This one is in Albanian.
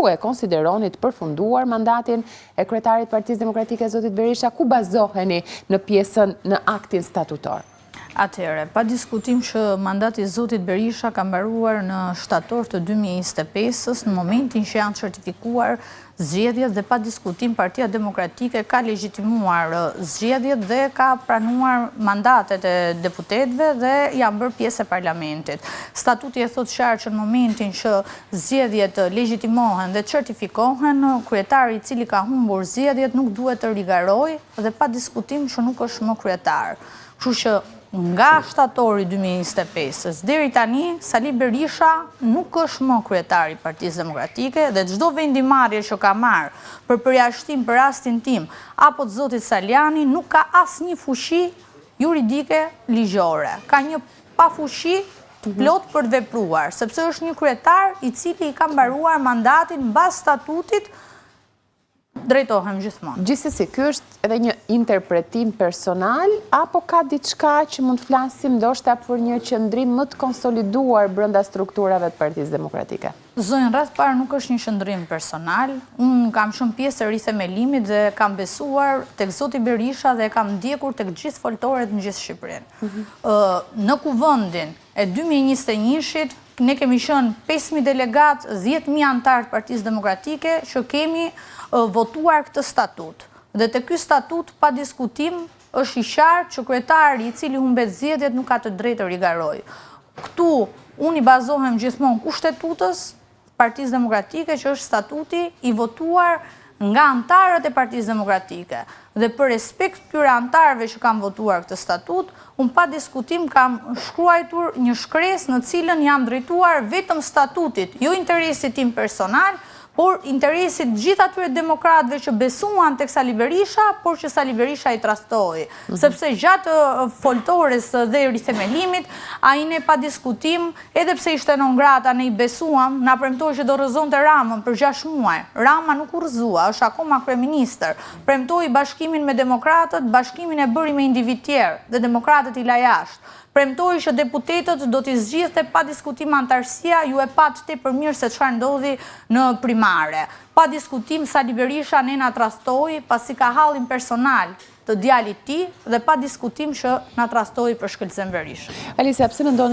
ju e konsideroni të përfunduar mandatin e kryetarit Partisë Demokratike zotit Berisha, ku bazoheni në pjesën në aktin statutor? Atëherë, pa diskutim që mandati zotit Berisha ka mbaruar në shtator të 2025-ës, në momentin që janë certifikuar zgjedhjet dhe pa diskutim Partia Demokratike ka legjitimuar zgjedhjet dhe ka pranuar mandatet e deputetëve dhe janë bërë pjesë e parlamentit. Statuti e thotë qartë që në momentin që zgjedhjet legjitimohen dhe certifikohen, kryetari i cili ka humbur zgjedhjet nuk duhet të rigarojë dhe pa diskutim që nuk është më kryetar. Kështu që nga shtatori 2025-ës deri tani, Sali Berisha nuk është më kryetari i Partisë Demokratike dhe çdo vendimarrje që ka marrë për përjashtim për rastin tim apo të zotit Saliani nuk ka asnjë fuqi juridike ligjore. Ka një pafuqi plot për të vepruar, sepse është një kryetar i cili i ka mbaruar mandatin mbas statutit. Drejtohem gjithmonë. Gjithsesi, ky është edhe një interpretim personal apo ka diçka që mund të flasim ndoshta për një qëndrim më të konsoliduar brenda strukturave të Partisë Demokratike? Zonjë, rast parë nuk është një qëndrim personal. Unë kam shumë pjesë e rithemelimit dhe kam besuar tek zoti Berisha dhe kam ndjekur tek gjithë foltorët në gjithë Shqipërinë. Në kuvendin e 2021-shit ne kemi qenë 5.000 delegat, 10.000 antar të Partisë Demokratike që kemi votuar këtë statut. Dhe të ky statut, pa diskutim, është i qartë që kryetari i cili humbet zgjedhjet nuk ka të drejtë të rigarojë. Këtu unë i bazohem gjithmonë kushtetutës Partisë Demokratike, që është statuti i votuar nga antarët e Partisë Demokratike. Dhe për respekt këtyre antarëve që kanë votuar këtë statut, unë pa diskutim kam shkruajtur një shkresë në cilën jam drejtuar vetëm statutit, jo interesit tim personal, por interesit gjithë atyre demokratëve që besuan tek Sali Berisha, por që Sali Berisha i trastoi. Sepse gjatë foltores dhe rithemelimit, ai ne pa diskutim, edhe pse ishte non grata ne i besuam, na premtoi që do rrëzonte Ramën për 6 muaj. Rama nuk u rrëzua, është akoma kryeministër. Premtoi bashkimin me demokratët, bashkimin e bëri me individ tjerë dhe demokratët i la jashtë. Premtoi që deputetët do t'i zgjidhte pa diskutim antarësia, ju e pat tepër mirë se çfarë ndodhi në primare. Pa diskutim Sali Berisha ne na trastoi pasi ka hallin personal të djalit tij dhe pa diskutim që na trastoi për Shkëlqen Berisha. Alisa, pse mendoni